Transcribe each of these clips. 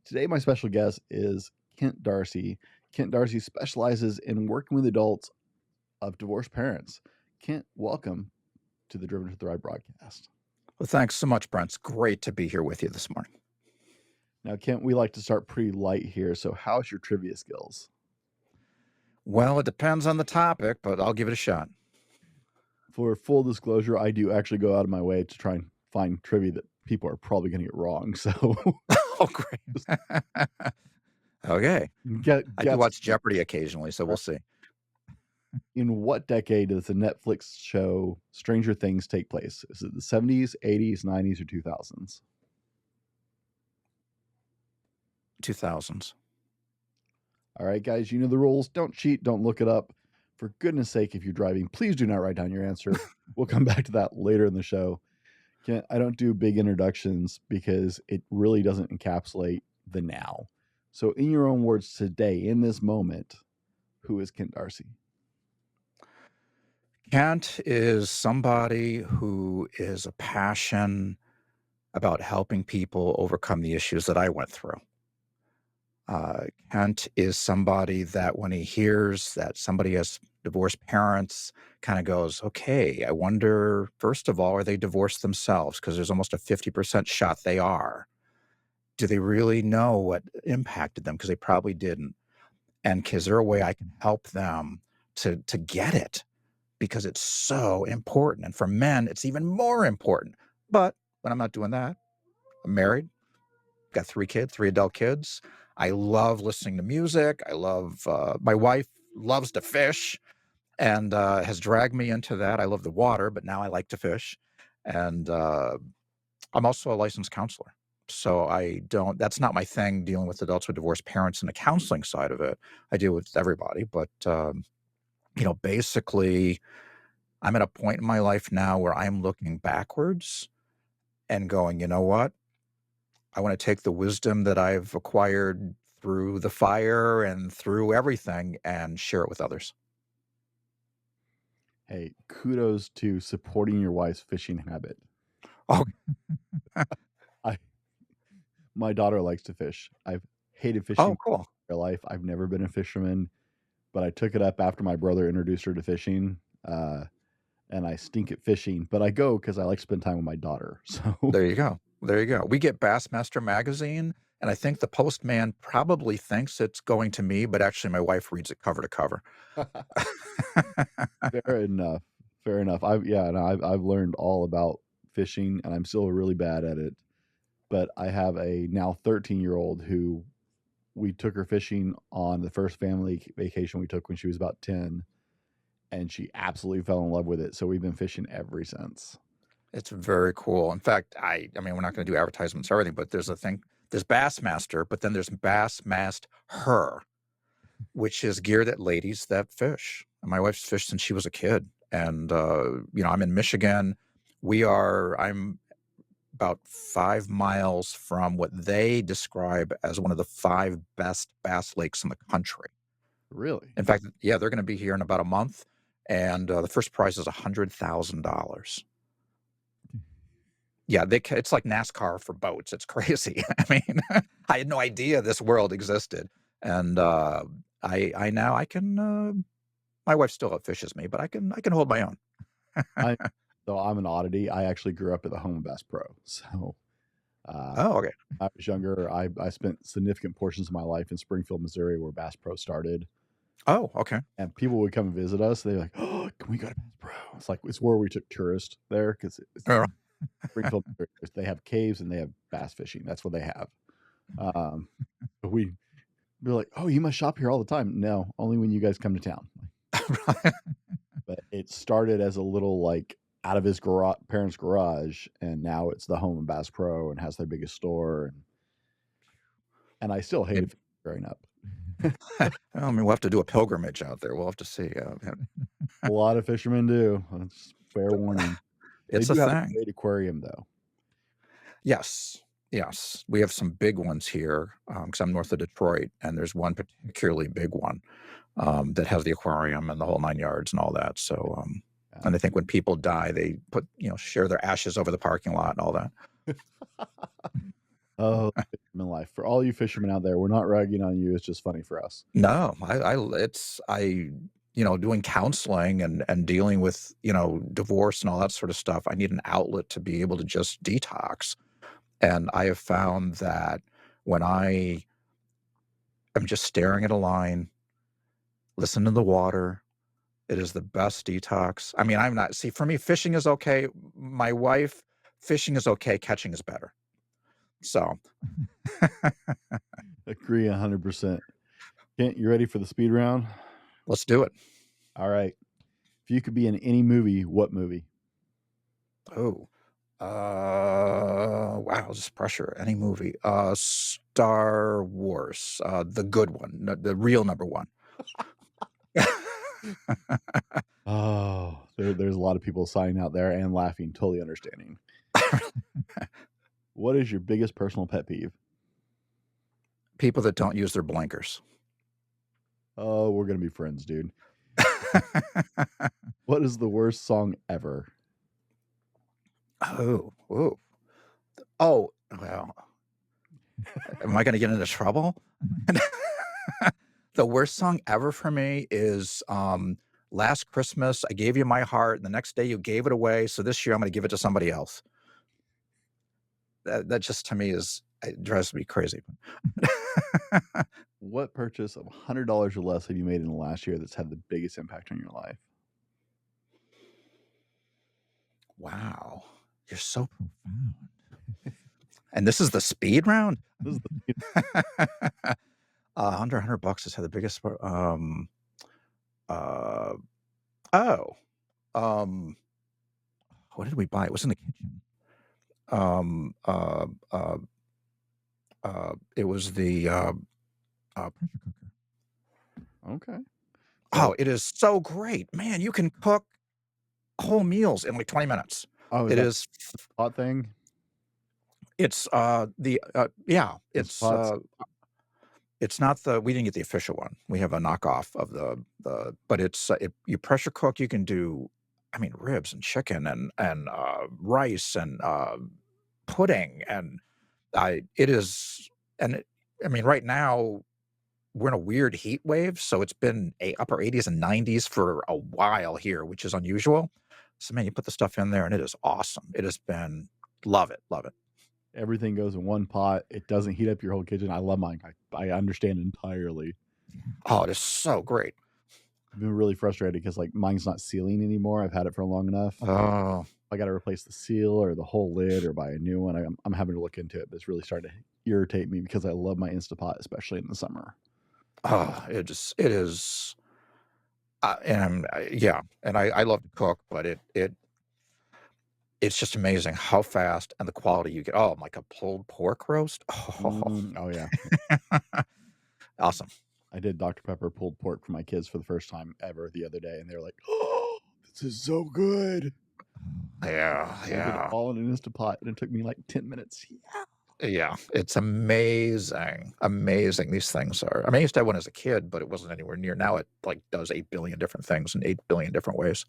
Today, my special guest is Kent Darcy. Kent Darcy specializes in working with adults of divorced parents. Kent, welcome to the Driven to Thrive broadcast. Well, thanks so much, Brent. It's great to be here with you this morning. Now, Kent, we like to start pretty light here. So, how's your trivia skills? Well, it depends on the topic, but I'll give it a shot. For full disclosure, I do actually go out of my way to try and find trivia that people are probably going to get wrong. So, Oh, great. Okay. I do watch Jeopardy occasionally, so we'll see. In what decade does the Netflix show Stranger Things take place? Is it the 70s, 80s, 90s, or 2000s? 2000s. All right, guys, you know the rules. Don't cheat. Don't look it up. For goodness sake, if you're driving, please do not write down your answer. We'll come back to that later in the show. Kent, I don't do big introductions because it really doesn't encapsulate the now. So, in your own words today, in this moment, who is Kent Darcy? Kent is somebody who is a passion about helping people overcome the issues that I went through. Kent is somebody that when he hears that somebody has divorced parents, kind of goes, okay, I wonder, first of all, are they divorced themselves? Because there's almost a 50% shot they are. Do they really know what impacted them? Because they probably didn't. And is there a way I can help them to get it? Because it's so important. And for men, it's even more important. But when I'm not doing that, I'm married, got 3 kids, 3 adult kids. I love listening to music. I love, my wife loves to fish and has dragged me into that. I love the water, but now I like to fish. And I'm also a licensed counselor. So that's not my thing, dealing with adults with divorced parents and the counseling side of it. I deal with everybody. But, basically, I'm at a point in my life now where I'm looking backwards and going, you know what? I want to take the wisdom that I've acquired through the fire and through everything and share it with others. Hey, kudos to supporting your wife's fishing habit. Oh, My daughter likes to fish. I've hated fishing oh, cool. in my life. I've never been a fisherman, but I took it up after my brother introduced her to fishing. And I stink at fishing, but I go because I like to spend time with my daughter. So There you go. There you go. We get Bassmaster magazine, and I think the postman probably thinks it's going to me, but actually my wife reads it cover to cover. fair enough. Fair enough. I've learned all about fishing, and I'm still really bad at it. But I have a now 13-year-old who we took her fishing on the first family vacation we took when she was about 10, and she absolutely fell in love with it. So we've been fishing ever since. It's very cool. In fact, I mean, we're not going to do advertisements or everything, but there's Bassmaster, but then there's Bassmast Her, which is geared at ladies that fish. And my wife's fished since she was a kid. And, I'm in Michigan. I'm about 5 miles from what they describe as one of the 5 best bass lakes in the country. Really? In fact, yeah, they're going to be here in about a month. And the first prize is $100,000. Yeah, it's like NASCAR for boats. It's crazy. I mean, I had no idea this world existed. And I now I can my wife still outfishes me, but I can hold my own. So I'm an oddity. I actually grew up at the home of Bass Pro. So Oh, okay. I was younger. I spent significant portions of my life in Springfield, Missouri, where Bass Pro started. Oh, okay. And people would come and visit us. They're like, "Oh, can we go to Bass Pro?" It's where we took tourists there because All right. Springfield, Missouri, they have caves and they have bass fishing. That's what they have. But we're like, "Oh, you must shop here all the time." No, only when you guys come to town. But it started as a little like out of his parents' garage, and now it's the home of Bass Pro and has their biggest store. And I still hated fishing growing up. I mean, we'll have to do a pilgrimage out there. We'll have to see. A lot of fishermen do. That's fair warning. They It's a do have a thing. great aquarium, though. Yes. Yes. We have some big ones here because I'm north of Detroit, and there's one particularly big one that has the aquarium and the whole 9 yards and all that. So, and I think when people die, they share their ashes over the parking lot and all that. Oh, fisherman life. For all you fishermen out there, we're not ragging on you. It's just funny for us. No, doing counseling and dealing with, divorce and all that sort of stuff, I need an outlet to be able to just detox. And I have found that when I am just staring at a line, listen to the water, it is the best detox. I mean, I'm not see, for me, fishing is okay. My wife, fishing is okay, catching is better. So, Agree 100%. Kent, you ready for the speed round? let's do it. All right. If you could be in any movie, what movie? Oh, wow, this is pressure. Any movie. Star Wars, the good one, the real number one. Oh, there's a lot of people signing out there and laughing, totally understanding. What is your biggest personal pet peeve? People that don't use their blinkers. Oh, we're going to be friends, dude. What is the worst song ever? Oh, ooh. Oh, well, am I gonna get into trouble? The worst song ever for me is, "Last Christmas, I gave you my heart, and the next day you gave it away, so this year I'm gonna give it to somebody else." That just to me is it drives me crazy. What purchase of $100 or less have you made in the last year that's had the biggest impact on your life? Wow, you're so profound. And this is the speed round? This is the Under $100 has had the biggest uh, oh, um, what did we buy? It was in the kitchen. Um, uh, uh, it was the, pressure cooker. okay. So, Oh, it is so great. Man, you can cook whole meals in, like, 20 minutes. oh, is It that is pot thing? yeah, Those pots? it's not the we didn't get the official one. We have a knockoff of but you pressure cook, you can do, I mean, ribs and chicken and rice and, pudding, and I it is and it I mean, right now, we're in a weird heat wave, so it's been upper 80s and 90s for a while here, which is unusual. So, man, you put the stuff in there, and it is awesome. It has been love it, love it. Everything goes in one pot. It doesn't heat up your whole kitchen. I love mine. I understand entirely. Oh, it is so great. I've been really frustrated because like mine's not sealing anymore. I've had it for long enough. Oh, I got to replace the seal or the whole lid or buy a new one. I'm having to look into it, but it's really starting to irritate me because I love my Instapot, especially in the summer. it is, yeah, and I love to cook, but it's just amazing how fast and the quality you get. Oh, like a pulled pork roast. Oh, Oh yeah, awesome. I did Dr Pepper pulled pork for my kids for the first time ever the other day, and they were like, "Oh, this is so good!" Yeah, Folded it yeah. all in an Instapot, and it took me like 10 minutes. Yeah. Yeah, it's amazing, amazing these things are. I mean, I used to have one as a kid, but it wasn't anywhere near now it, like, does 8,000,000,000 different things in 8,000,000,000 different ways.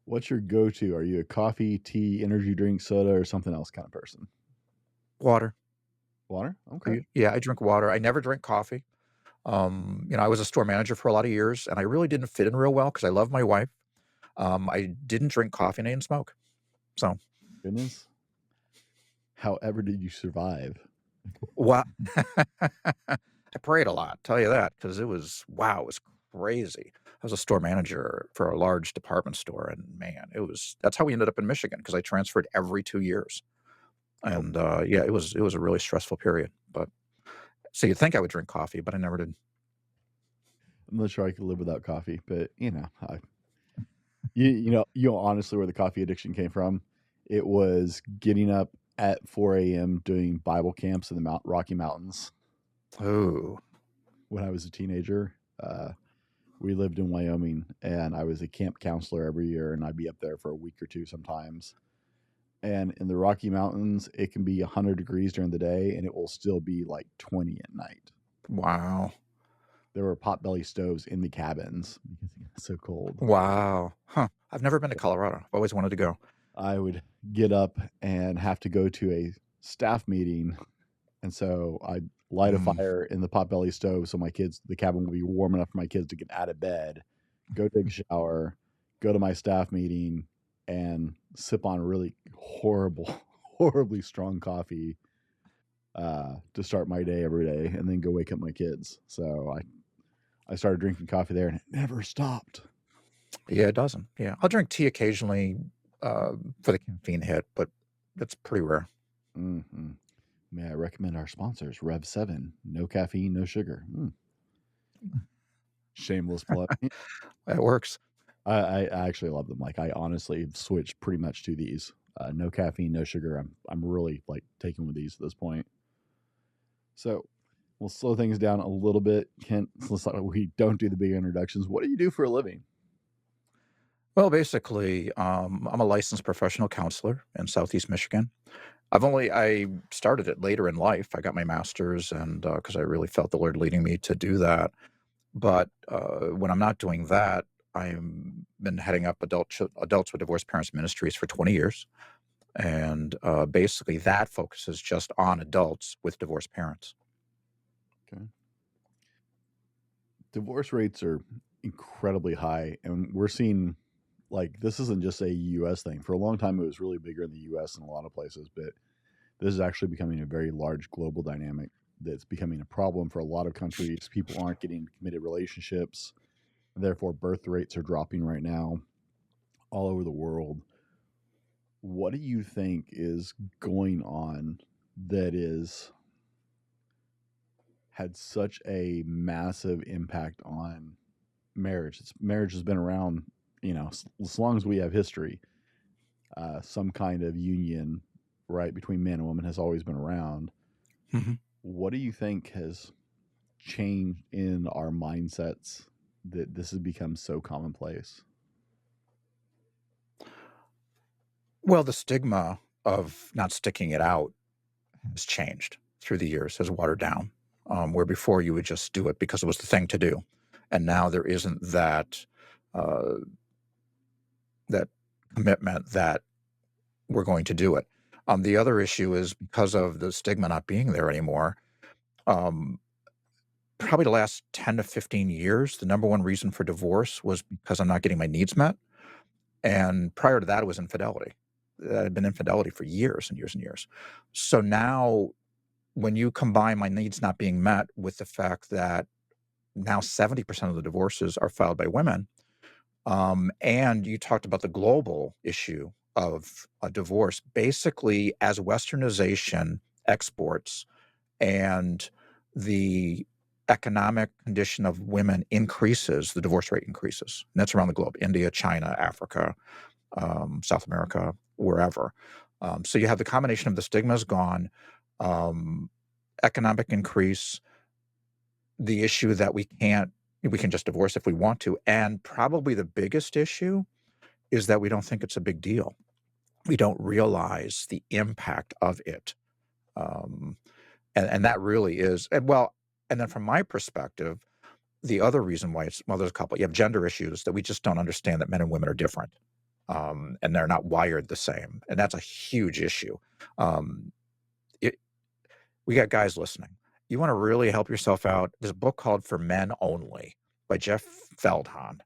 What's your go-to? Are you a coffee, tea, energy drink, soda, or something else kind of person? Water. Water? Okay. Yeah, I drink water. I never drink coffee. I was a store manager for a lot of years, and I really didn't fit in real well because I love my wife. I didn't drink coffee and I didn't smoke. So, Goodness. However did you survive? what I prayed a lot, tell you that, because it was crazy. I was a store manager for a large department store, and man, that's how we ended up in Michigan because I transferred every 2 years. Oh, And, yeah, it was a really stressful period, but so you'd think I would drink coffee, but I never did. I'm not sure I could live without coffee, but you know honestly where the coffee addiction came from. It was getting up at 4 a.m. doing Bible camps in the Rocky Mountains Ooh. when I was a teenager. We lived in Wyoming, and I was a camp counselor every year, and I'd be up there for a week or two sometimes. And in the Rocky Mountains, it can be 100 degrees during the day, and it will still be like 20 at night. Wow. There were potbelly stoves in the cabins because it got so cold. Wow. Huh. I've never been to Colorado. I've always wanted to go. I would get up and have to go to a staff meeting, and so I light a Mm. fire in the potbelly stove so the cabin will be warm enough for my kids to get out of bed, go take a shower, go to my staff meeting, and sip on really horrible, horribly strong coffee to start my day every day, and then go wake up my kids. So I started drinking coffee there, and it never stopped. Yeah, it doesn't. Yeah, I'll drink tea occasionally for the caffeine hit, but that's pretty rare. Hmm. May I recommend our sponsors, Rev 7, no caffeine, no sugar. Shameless plug. That works. I actually love them. Like I honestly have switched pretty much to these. No caffeine, no sugar. I'm really like taking with these at this point. So we'll slow things down a little bit. Kent, we don't do the big introductions. What do you do for a living? Well, basically, I'm a licensed professional counselor in Southeast Michigan. I started it later in life. I got my master's, and because I really felt the Lord leading me to do that. But when I'm not doing that, I've been heading up adults with divorced parents ministries for 20 years, and basically that focuses just on adults with divorced parents. Okay. Divorce rates are incredibly high, and we're seeing like this isn't just a US thing. For a long time it was really bigger in the US in a lot of places, but this is actually becoming a very large global dynamic that's becoming a problem for a lot of countries. People aren't getting committed relationships, therefore birth rates are dropping right now all over the world. What do you think is going on that is had such a massive impact on marriage? Marriage has been around, as long as we have history. Some kind of union, right, between man and woman has always been around. Mhm. What do you think has changed in our mindsets that this has become so commonplace? Well, the stigma of not sticking it out has changed through the years, has watered down. Where before you would just do it because it was the thing to do, and now there isn't uh, that commitment that we're going to do it. The other issue is because of the stigma not being there anymore. Um, Probably the last 10 to 15 years, the number one reason for divorce was because I'm not getting my needs met. And prior to that, it was infidelity. That had been infidelity for years and years and years. So now, when you combine my needs not being met with the fact that now 70% of the divorces are filed by women, and you talked about the global issue of a divorce, basically, as westernization exports and the economic condition of women increases, the divorce rate increases. And that's around the globe: India, China, Africa, South America, wherever. So you have the combination of the stigma's gone, um, economic increase, the issue that we can just divorce if we want to, and probably the biggest issue is that we don't think it's a big deal. We don't realize the impact of it. Um, and that really is, and then from my perspective, the other reason why there's a couple. You have gender issues that we just don't understand that men and women are different, and they're not wired the same, and that's a huge issue. Um, it, we got guys listening. You want to really help yourself out? There's a book called For Men Only by Jeff Feldhahn.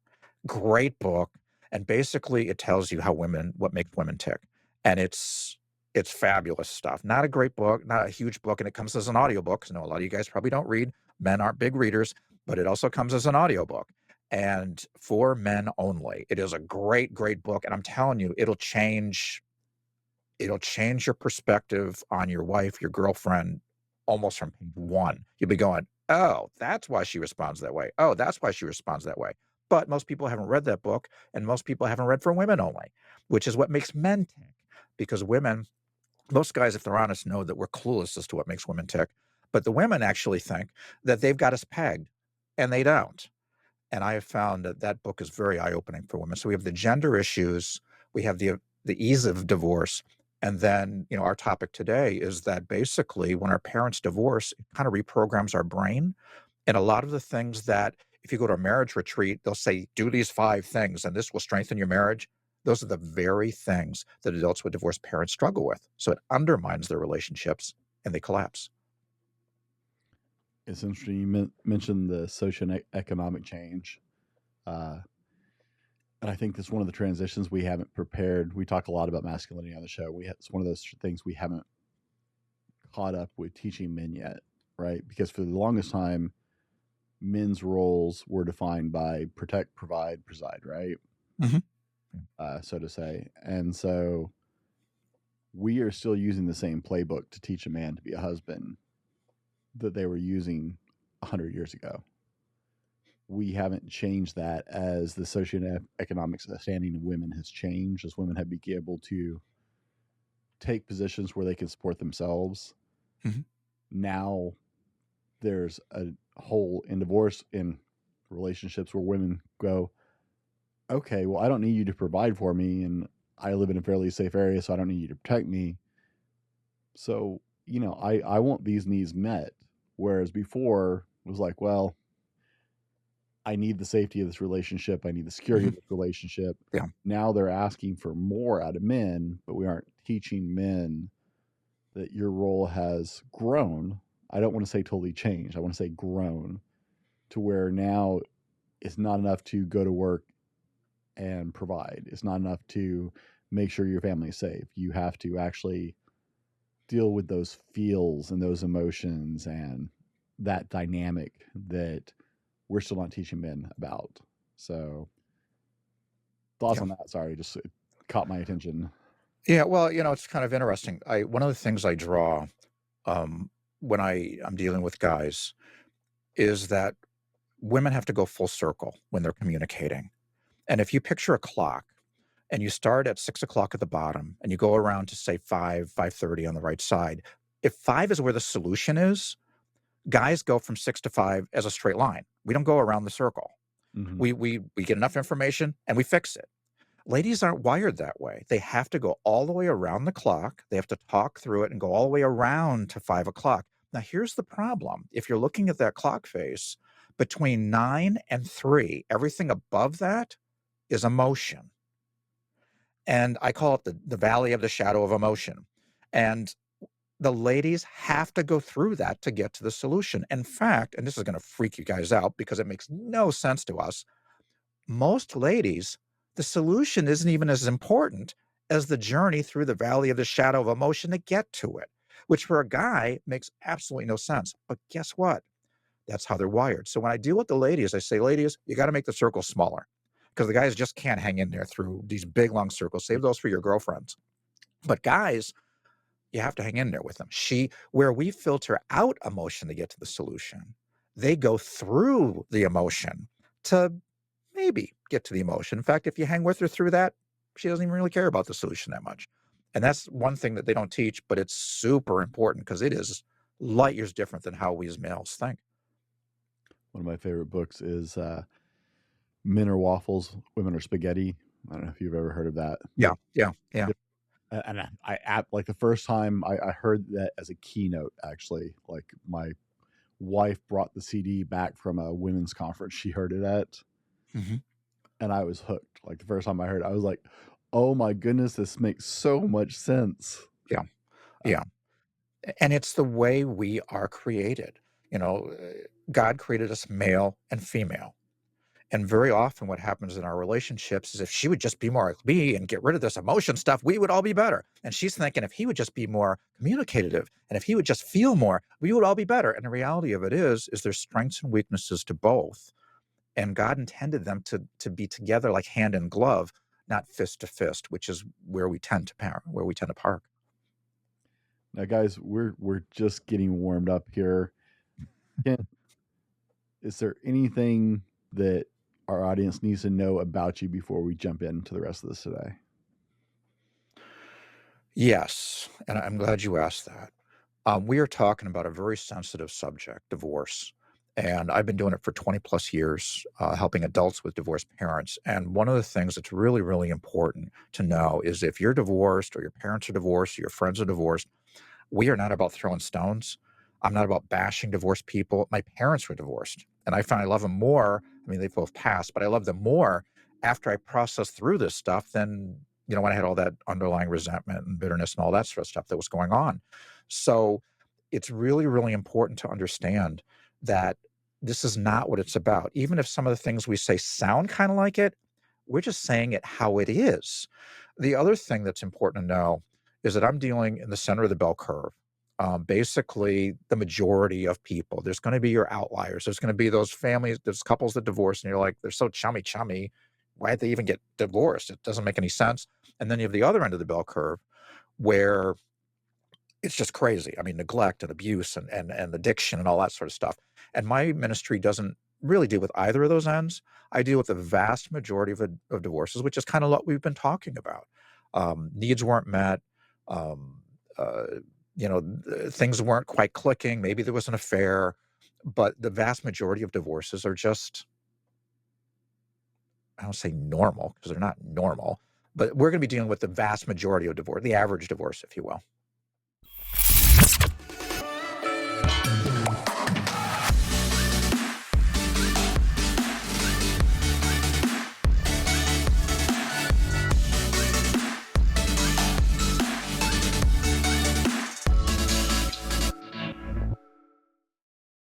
Great book, and basically it tells you what makes women tick, and it's fabulous stuff. Not a great book, not a huge book, and it comes as an audiobook. 'Cause I know a lot of you guys probably don't read. Men aren't big readers, but it also comes as an audiobook. And For Men Only. It is a great, great book, and I'm telling you, it'll change your perspective on your wife, your girlfriend, almost from page one. You'll be going, "Oh, that's why she responds that way. Oh, that's why she responds that way." But most people haven't read that book, and most people haven't read For Women Only, which is what makes men tick. Because most guys, if they're honest, know that we're clueless as to what makes women tick. But the women actually think that they've got us pegged, and they don't. And I have found that that book is very eye-opening for women. So we have the gender issues, we have the ease of divorce, and then, our topic today is that basically when our parents divorce, it kind of reprograms our brain. And a lot of the things that if you go to a marriage retreat, they'll say, do these 5 things and this will strengthen your marriage. Those are the very things that adults with divorced parents struggle with. So it undermines their relationships and they collapse. It's interesting you mentioned the socio-economic change. Uh, and I think that's one of the transitions we haven't prepared. We talk a lot about masculinity on the show. It's one of those things we haven't caught up with teaching men yet, right? Because for the longest time, men's roles were defined by protect, provide, preside, right? Mhm. So to say. And so we are still using the same playbook to teach a man to be a husband that they were using 100 years ago. We haven't changed that as the socioeconomic standing of women has changed, as women have been able to take positions where they can support themselves. Mhm. Now there's a hole in divorce in relationships where women go, okay, well, I don't need you to provide for me, and I live in a fairly safe area, so I don't need you to protect me. So, I want these needs met. Whereas before it was like, well, I need the safety of this relationship. I need the security Mhm. of this relationship. Yeah. Now they're asking for more out of men, but we aren't teaching men that your role has grown. I don't want to say totally changed. I want to say grown to where now it's not enough to go to work and provide. It's not enough to make sure your family is safe. You have to actually deal with those feels and those emotions and that dynamic that we're still not teaching men about. So, thoughts Yeah. on that? Sorry, just it caught my attention. Yeah, well, it's kind of interesting. I One of the things I draw, um, when I'm dealing with guys is that women have to go full circle when they're communicating. And if you picture a clock and you start at 6 o'clock at the bottom and you go around to say 5:30 on the right side, if 5 is where the solution is, guys go from 6 to 5 as a straight line. We don't go around the circle. Hmm. We get enough information and we fix it. Ladies aren't wired that way. They have to go all the way around the clock. They have to talk through it and go all the way around to 5 o'clock. Now, here's the problem. If you're looking at that clock face, between 9 and 3, everything above that is emotion. And I call it the valley of the shadow of emotion. And the ladies have to go through that to get to the solution. In fact, and this is going to freak you guys out because it makes no sense to us, most ladies, the solution isn't even as important as the journey through the valley of the shadow of emotion to get to it, which for a guy makes absolutely no sense. But guess what? That's how they're wired. So when I deal with the ladies, I say, ladies, you got to make the circle smaller because the guys just can't hang in there through these big, long circles. Save those for your girlfriends. But guys, you have to hang in there with them. Where we filter out emotion to get to the solution, they go through the emotion to maybe get to the emotion. In fact, if you hang with her through that, she doesn't even really care about the solution that much. And that's one thing that they don't teach, but it's super important because it is light years different than how we as males think. One of my favorite books is "Men Are Waffles, Women Are Spaghetti." I don't know if you've ever heard of that, Yeah, but yeah, yeah. and like the first time I heard that as a keynote, actually, like my wife brought the CD back from a women's conference she heard it at, Mhm. and I was hooked. Like the first time I heard it, I was like, "Oh my goodness, this makes so much sense." Yeah, Uh, yeah. And it's the way we are created. God created us male and female. And very often, what happens in our relationships is if she would just be more like me and get rid of this emotion stuff, we would all be better. And she's thinking if he would just be more communicative and if he would just feel more, we would all be better. And the reality of it is there's strengths and weaknesses to both. And God intended them to be together like hand in glove, not fist to fist, which is where we tend to where we tend to park. Now, guys, we're just getting warmed up here. Kent, is there anything that our audience needs to know about you before we jump into the rest of this today? Yes, and I'm glad you asked that. We are talking about a very sensitive subject, divorce. And I've been doing it for 20 plus years, helping adults with divorced parents. And one of the things that's really, really important to know is if you're divorced or your parents are divorced or your friends are divorced, we are not about throwing stones. I'm not about bashing divorced people. My parents were divorced, and I find I love them more. I mean, they both passed, but I love them more after I processed through this stuff, then, when I had all that underlying resentment and bitterness and all that sort of stuff that was going on. So it's really, really important to understand that this is not what it's about. Even if some of the things we say sound kind of like it, we're just saying it how it is. The other thing that's important to know is that I'm dealing in the center of the bell curve. Basically, the majority of people. There's going to be your outliers. There's going to be those families, those couples that divorce, and you're like, they're so chummy, chummy. Why'd they even get divorced? It doesn't make any sense. And then you have the other end of the bell curve where it's just crazy. I mean, neglect and abuse and addiction and all that sort of stuff. And my ministry doesn't really deal with either of those ends. I deal with the vast majority of divorces, which is kind of what we've been talking about. Needs weren't met. Um, uh, things weren't quite clicking. Maybe there was an affair, but the vast majority of divorces are just, I don't say normal because they're not normal, but we're going to be dealing with the vast majority of divorce, the average divorce, if you will.